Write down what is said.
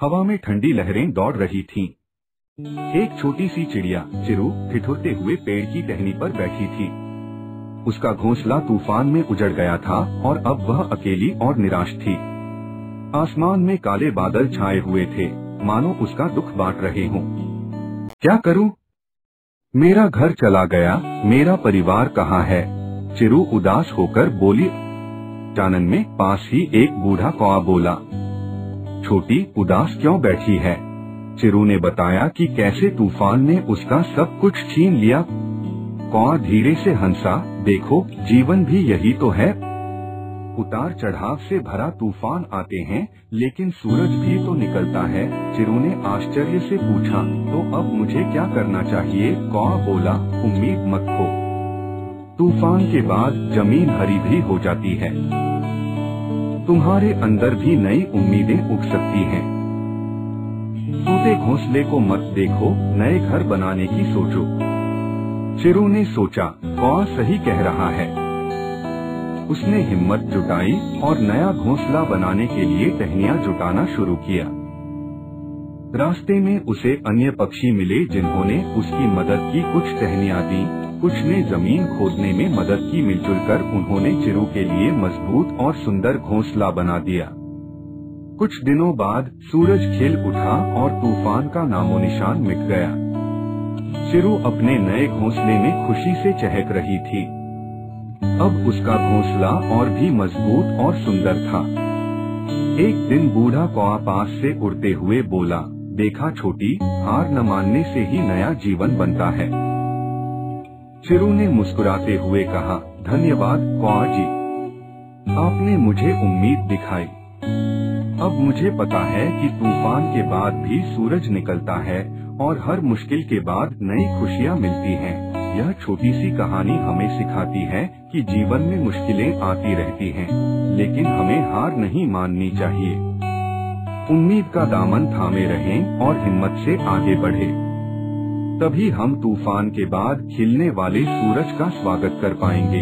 हवा में ठंडी लहरें दौड़ रही थीं। एक छोटी सी चिड़िया चिरू ठिठुरते हुए पेड़ की टहनी पर बैठी थी। उसका घोंसला तूफान में उजड़ गया था और अब वह अकेली और निराश थी। आसमान में काले बादल छाए हुए थे, मानो उसका दुख बांट रहे हों। क्या करूं? मेरा घर चला गया, मेरा परिवार कहाँ है? चिरू उदास होकर बोली। चानन में पास ही एक बूढ़ा कौआ बोला। छोटी, उदास क्यों बैठी है? चिरू ने बताया कि कैसे तूफान ने उसका सब कुछ छीन लिया। कौआ धीरे से हंसा। देखो, जीवन भी यही तो है। उतार चढ़ाव से भरा तूफान आते हैं, लेकिन सूरज भी तो निकलता है। चिरू ने आश्चर्य से पूछा, तो अब मुझे क्या करना चाहिए? कौआ बोला, उम्मीद मत खो। तूफान के बाद जमीन हरी भी हो जाती है। तुम्हारे अंदर भी नई उम्मीदें उग सकती हैं। टूटे घोंसले को मत देखो, नए घर बनाने की सोचो। चिरू ने सोचा, कौआ सही कह रहा है। उसने हिम्मत जुटाई और नया घोंसला बनाने के लिए टहनियां जुटाना शुरू किया। रास्ते में उसे अन्य पक्षी मिले जिन्होंने उसकी मदद की। कुछ टहनियां दी, कुछ ने जमीन खोदने में मदद की। मिलजुल कर उन्होंने चिरू के लिए मजबूत और सुंदर घोंसला बना दिया। कुछ दिनों बाद सूरज खिल उठा और तूफान का नामो निशान मिट गया। चिरू अपने नए घोंसले में खुशी से चहक रही थी। अब उसका घोंसला और भी मजबूत और सुंदर था। एक दिन बूढ़ा कौआ पास से उड़ते हुए बोला, देखा छोटी, हार न मानने से ही नया जीवन बनता है। चिरू ने मुस्कुराते हुए कहा, धन्यवाद कौआ जी, आपने मुझे उम्मीद दिखाई। अब मुझे पता है कि तूफान के बाद भी सूरज निकलता है और हर मुश्किल के बाद नई खुशियाँ मिलती हैं। यह छोटी सी कहानी हमें सिखाती है कि जीवन में मुश्किलें आती रहती हैं, लेकिन हमें हार नहीं माननी चाहिए। उम्मीद का दामन थामे रहें और हिम्मत से आगे बढ़े। तभी हम तूफान के बाद खिलने वाले सूरज का स्वागत कर पाएंगे।